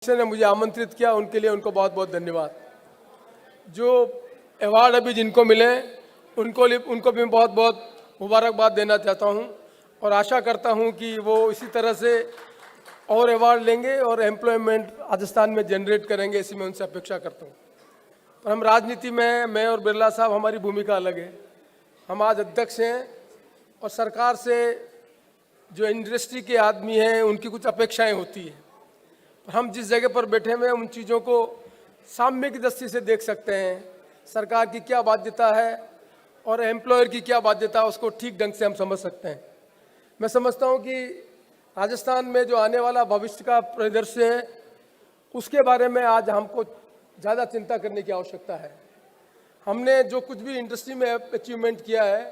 ने मुझे आमंत्रित किया, उनके लिए उनको बहुत बहुत धन्यवाद। जो अवार्ड अभी जिनको मिले उनको भी बहुत बहुत मुबारकबाद देना चाहता हूं और आशा करता हूं कि वो इसी तरह से और अवार्ड लेंगे और एम्प्लॉयमेंट राजस्थान में जनरेट करेंगे, ऐसी मैं उनसे अपेक्षा करता हूं। पर हम राजनीति में, मैं और बिरला साहब, हमारी भूमिका अलग है। हम आज अध्यक्ष हैं और सरकार से जो इंडस्ट्री के आदमी हैं उनकी कुछ अपेक्षाएं होती हैं। हम जिस जगह पर बैठे हुए हैं उन चीज़ों को साम्य की दृष्टि से देख सकते हैं। सरकार की क्या बाध्यता है और एम्प्लॉयर की क्या बाध्यता है, उसको ठीक ढंग से हम समझ सकते हैं। मैं समझता हूं कि राजस्थान में जो आने वाला भविष्य का परिदृश्य है उसके बारे में आज हमको ज़्यादा चिंता करने की आवश्यकता है। हमने जो कुछ भी इंडस्ट्री में अचीवमेंट किया है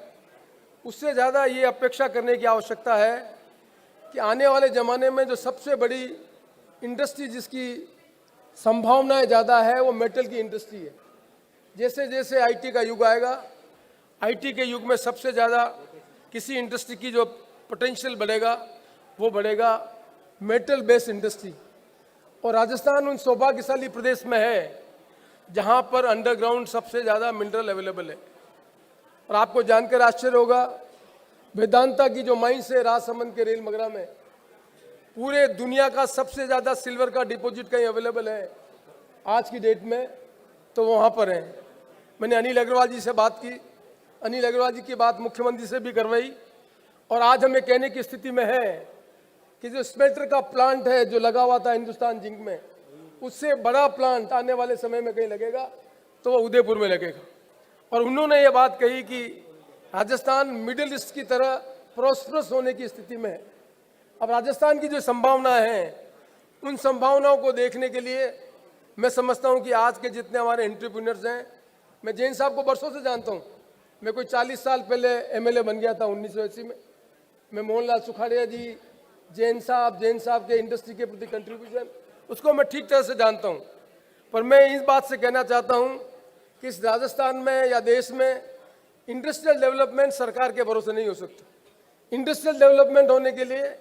उससे ज़्यादा ये अपेक्षा करने की आवश्यकता है कि आने वाले ज़माने में जो सबसे बड़ी इंडस्ट्री जिसकी संभावनाएं ज़्यादा है वो मेटल की इंडस्ट्री है। जैसे जैसे आईटी का युग आएगा, आईटी के युग में सबसे ज़्यादा किसी इंडस्ट्री की जो पोटेंशियल बढ़ेगा वो बढ़ेगा मेटल बेस्ड इंडस्ट्री। और राजस्थान उन सौभाग्यशाली प्रदेश में है जहां पर अंडरग्राउंड सबसे ज़्यादा मिनरल अवेलेबल है। और आपको जानकर आश्चर्य होगा, वेदांता की जो माइंस है राजसमंद के रेल मगरा में, पूरे दुनिया का सबसे ज़्यादा सिल्वर का डिपॉजिट कहीं अवेलेबल है आज की डेट में, तो वहाँ पर है। मैंने अनिल अग्रवाल जी से बात की, अनिल अग्रवाल जी की बात मुख्यमंत्री से भी करवाई और आज हमें कहने की स्थिति में है कि जो स्मेल्टर का प्लांट है जो लगा हुआ था हिंदुस्तान जिंक में, उससे बड़ा प्लांट आने वाले समय में कहीं लगेगा तो वो उदयपुर में लगेगा। और उन्होंने ये बात कही कि राजस्थान मिडिल ईस्ट की तरह प्रोस्परस होने की स्थिति में है। अब राजस्थान की जो संभावनाएं हैं उन संभावनाओं को देखने के लिए मैं समझता हूं कि आज के जितने हमारे एंटरप्रेन्योर्स हैं, मैं जैन साहब को बरसों से जानता हूं। मैं कोई 40 साल पहले एमएलए बन गया था 1980 में। मैं मोहनलाल सुखाड़िया जी, जैन साहब के इंडस्ट्री के प्रति कंट्रीब्यूशन, उसको मैं ठीक तरह से जानता हूँ। पर मैं इस बात से कहना चाहता हूँ कि इस राजस्थान में या देश में इंडस्ट्रियल डेवलपमेंट सरकार के भरोसे नहीं हो सकता। इंडस्ट्रियल डेवलपमेंट होने के लिए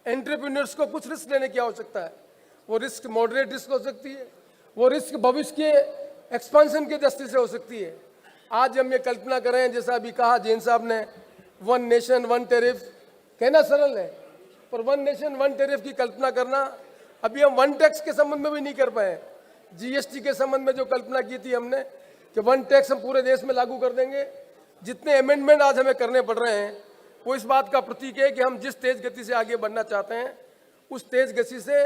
एंटरप्रेन्योर्स को कुछ रिस्क लेने की आवश्यकता है। वो रिस्क मॉडरेट रिस्क हो सकती है, वो रिस्क भविष्य के एक्सपेंशन की दृष्टि से हो सकती है। आज हम ये कल्पना करें, जैसा अभी कहा जैन साहब ने, वन नेशन वन टैरिफ, कहना सरल है पर वन नेशन वन टैरिफ की कल्पना करना अभी हम वन टैक्स के संबंध में भी नहीं कर पाए। जीएसटी के संबंध में जो कल्पना की थी हमने कि वन टैक्स हम पूरे देश में लागू कर देंगे, जितने अमेंडमेंट आज हमें करने पड़ रहे हैं वो इस बात का प्रतीक है कि हम जिस तेज गति से आगे बढ़ना चाहते हैं उस तेज गति से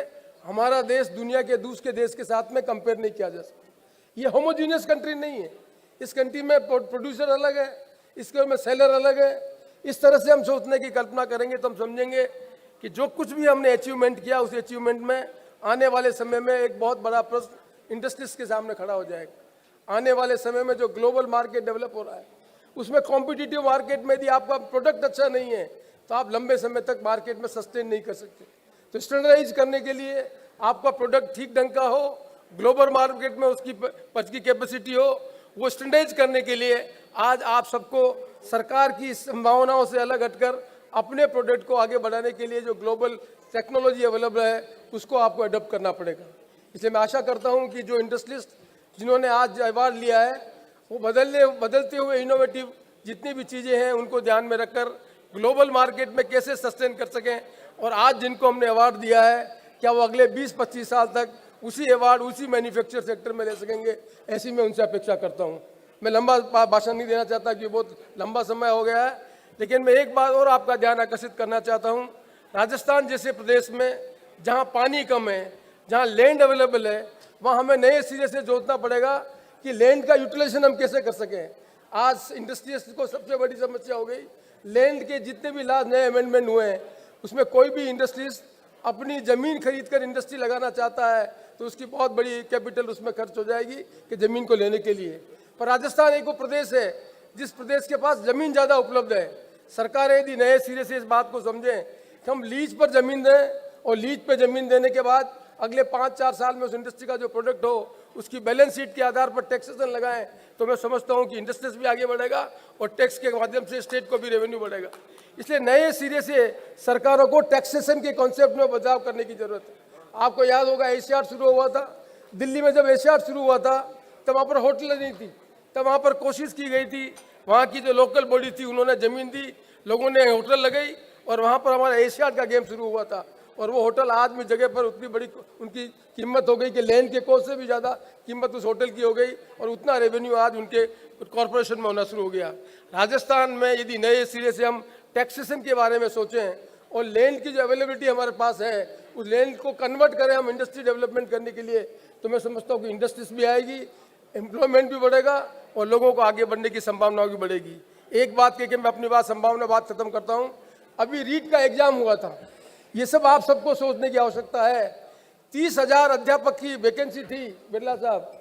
हमारा देश दुनिया के दूसरे देश के साथ में कंपेयर नहीं किया जा सकता। ये होमोजीनियस कंट्री नहीं है। इस कंट्री में प्रोड्यूसर अलग है, इसके में सेलर अलग है। इस तरह से हम सोचने की कल्पना करेंगे तो हम समझेंगे कि जो कुछ भी हमने अचीवमेंट किया उस अचीवमेंट में आने वाले समय में एक बहुत बड़ा प्रश्न इंडस्ट्रीज के सामने खड़ा हो जाएगा। आने वाले समय में जो ग्लोबल मार्केट डेवलप हो रहा है उसमें कॉम्पिटिटिव मार्केट में यदि आपका प्रोडक्ट अच्छा नहीं है तो आप लंबे समय तक मार्केट में सस्टेन नहीं कर सकते। तो स्टैंडर्डाइज करने के लिए आपका प्रोडक्ट ठीक ढंग का हो, ग्लोबल मार्केट में उसकी पर्च की कैपेसिटी हो, वो स्टैंडर्डाइज करने के लिए आज आप सबको सरकार की संभावनाओं से अलग हटकर अपने प्रोडक्ट को आगे बढ़ाने के लिए जो ग्लोबल टेक्नोलॉजी अवेलेबल है उसको आपको अडॉप्ट करना पड़ेगा। इसलिए मैं आशा करता हूं कि जो इंडस्ट्रियलिस्ट जिन्होंने आज अवार्ड लिया है वो बदलते हुए इनोवेटिव जितनी भी चीज़ें हैं उनको ध्यान में रखकर ग्लोबल मार्केट में कैसे सस्टेन कर सकें। और आज जिनको हमने अवार्ड दिया है क्या वो अगले 20-25 साल तक उसी अवार्ड उसी मैन्युफैक्चर सेक्टर में ले सकेंगे, ऐसी मैं उनसे अपेक्षा करता हूँ। मैं लंबा भाषण नहीं देना चाहता कि बहुत लंबा समय हो गया है, लेकिन मैं एक बात और आपका ध्यान आकर्षित करना चाहता हूँ। राजस्थान जैसे प्रदेश में जहाँ पानी कम है, जहाँ लैंड अवेलेबल है, वहाँ हमें नए सिरे से जोतना पड़ेगा कि लैंड का यूटिलाइजेशन हम कैसे कर सकें। आज इंडस्ट्रीज को सबसे बड़ी समस्या हो गई, लैंड के जितने भी लास्ट नए अमेंडमेंट हुए हैं उसमें कोई भी इंडस्ट्रीज अपनी ज़मीन खरीद कर इंडस्ट्री लगाना चाहता है तो उसकी बहुत बड़ी कैपिटल उसमें खर्च हो जाएगी कि ज़मीन को लेने के लिए। पर राजस्थान एक वो प्रदेश है जिस प्रदेश के पास ज़मीन ज़्यादा उपलब्ध है। सरकारें यदि नए सिरे से इस बात को समझें कि हम लीज पर ज़मीन दें और लीज पर ज़मीन देने के बाद अगले 5-4 साल में उस इंडस्ट्री का जो प्रोडक्ट हो उसकी बैलेंस शीट के आधार पर टैक्सेशन लगाएं तो मैं समझता हूं कि इंडस्ट्रीज भी आगे बढ़ेगा और टैक्स के माध्यम से स्टेट को भी रेवेन्यू बढ़ेगा। इसलिए नए सिरे से सरकारों को टैक्सेशन के कॉन्सेप्ट में बदलाव करने की जरूरत है। आपको याद होगा एशियाड शुरू हुआ था दिल्ली में, जब एशियाड शुरू हुआ था तब वहाँ पर होटल नहीं थी, तब वहाँ पर कोशिश की गई थी, वहाँ की जो लोकल बॉडी थी उन्होंने ज़मीन दी, लोगों ने होटल लगाई और वहाँ पर हमारा एशियाड का गेम शुरू हुआ था। और वो होटल आज में जगह पर उतनी बड़ी उनकी कीमत हो गई कि लैंड के कॉस्ट से भी ज़्यादा कीमत उस होटल की हो गई और उतना रेवेन्यू आज उनके कॉरपोरेशन में होना शुरू हो गया। राजस्थान में यदि नए सिरे से हम टैक्सेशन के बारे में सोचें और लैंड की जो अवेलेबिलिटी हमारे पास है उस लैंड को कन्वर्ट करें हम इंडस्ट्री डेवलपमेंट करने के लिए, तो मैं समझता हूँ कि इंडस्ट्रीज भी आएगी, एम्प्लॉयमेंट भी बढ़ेगा और लोगों को आगे बढ़ने की संभावना भी बढ़ेगी। एक बात कह के मैं अपनी बात खत्म करता हूँ। अभी रीट का एग्जाम हुआ था, ये सब आप सबको सोचने की आवश्यकता है। 30,000 अध्यापक की वैकेंसी थी बिरला साहब,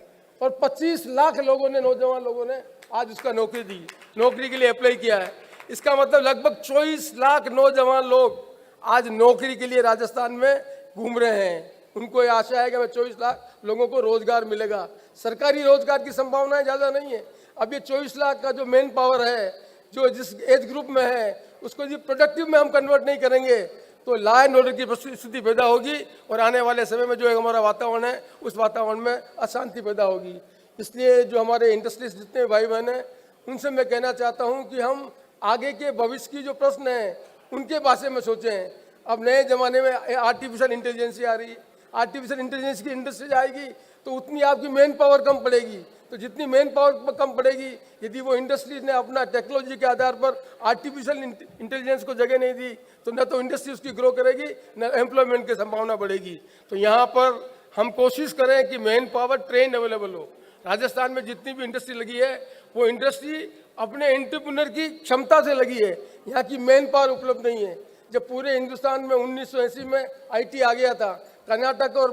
और 25 लाख लोगों ने, नौजवान लोगों ने आज उसका नौकरी के लिए अप्लाई किया है। इसका मतलब लगभग 24 लाख नौजवान लोग आज नौकरी के लिए राजस्थान में घूम रहे हैं। उनको ये आशा है कि 24 लाख लोगों को रोजगार मिलेगा। सरकारी रोजगार की संभावनाएं ज़्यादा नहीं है। अब ये 24 लाख का जो मेन पावर है, जो जिस एज ग्रुप में है, उसको यदि प्रोडक्टिव में हम कन्वर्ट नहीं करेंगे तो लॉ एंड ऑर्डर की स्थिति पैदा होगी और आने वाले समय में जो हमारा वातावरण है उस वातावरण में अशांति पैदा होगी। इसलिए जो हमारे इंडस्ट्रीज जितने भाई बहन हैं उनसे मैं कहना चाहता हूं कि हम आगे के भविष्य की जो प्रश्न हैं उनके बारे में सोचें। अब नए ज़माने में आर्टिफिशियल इंटेलिजेंस आ रही है, आर्टिफिशियल इंटेलिजेंस की इंडस्ट्री आएगी तो उतनी आपकी मैन पावर कम पड़ेगी। तो जितनी मैन पावर कम पड़ेगी, यदि वो इंडस्ट्रीज ने अपना टेक्नोलॉजी के आधार पर आर्टिफिशियल इंटेलिजेंस को जगह नहीं दी तो न तो इंडस्ट्री उसकी ग्रो करेगी न एम्प्लॉयमेंट की संभावना बढ़ेगी। तो यहाँ पर हम कोशिश करें कि मैन पावर ट्रेन अवेलेबल हो। राजस्थान में जितनी भी इंडस्ट्री लगी है वो इंडस्ट्री अपने एंटरप्रेन्योर की क्षमता से लगी है, यहाँ की मैन पावर उपलब्ध नहीं है। जब पूरे हिंदुस्तान में 1980 में आईटी आ गया था, कर्नाटक और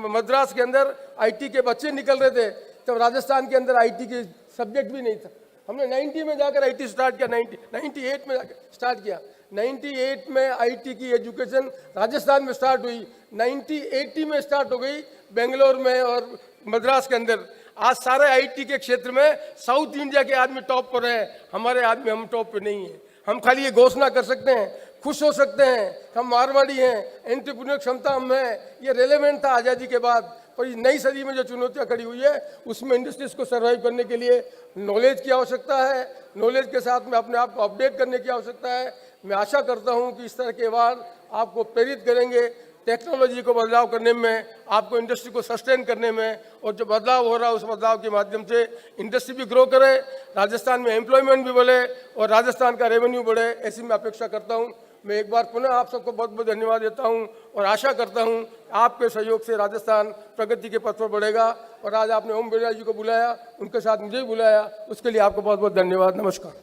मद्रास के अंदर आईटी के बच्चे निकल रहे थे, तब राजस्थान के अंदर आईटी के सब्जेक्ट भी नहीं था। हमने 90 में जाकर आईटी स्टार्ट किया, 98 में जाकर स्टार्ट किया। 98 में आईटी की एजुकेशन राजस्थान में स्टार्ट हुई, 1980 में स्टार्ट हो गई बेंगलोर में और मद्रास के अंदर। आज सारे आईटी के क्षेत्र में साउथ इंडिया के आदमी टॉप पर है, हमारे आदमी हम टॉप पे नहीं है। हम खाली ये घोषणा कर सकते हैं, खुश हो सकते हैं, हम मारवाड़ी हैं, एंटरप्रेन्योर क्षमता हम है, ये रेलेवेंट था आज़ादी के बाद। पर इस नई सदी में जो चुनौतियां खड़ी हुई है उसमें इंडस्ट्रीज को सर्वाइव करने के लिए नॉलेज की आवश्यकता है, नॉलेज के साथ में अपने आप को अपडेट करने की आवश्यकता है। मैं आशा करता हूं कि इस तरह के अवार्ड आपको प्रेरित करेंगे टेक्नोलॉजी को बदलाव करने में, आपको इंडस्ट्री को सस्टेन करने में, और जो बदलाव हो रहा है उस बदलाव के माध्यम से इंडस्ट्री भी ग्रो करे, राजस्थान में एम्प्लॉयमेंट भी बढ़े और राजस्थान का रेवेन्यू बढ़े, ऐसी मैं अपेक्षा करता हूं। मैं एक बार पुनः आप सबको बहुत बहुत धन्यवाद देता हूं और आशा करता हूं आपके सहयोग से राजस्थान प्रगति के पथ पर बढ़ेगा। और आज आपने ओम बिरला जी को बुलाया, उनके साथ मुझे भी बुलाया, उसके लिए आपको बहुत बहुत धन्यवाद। नमस्कार।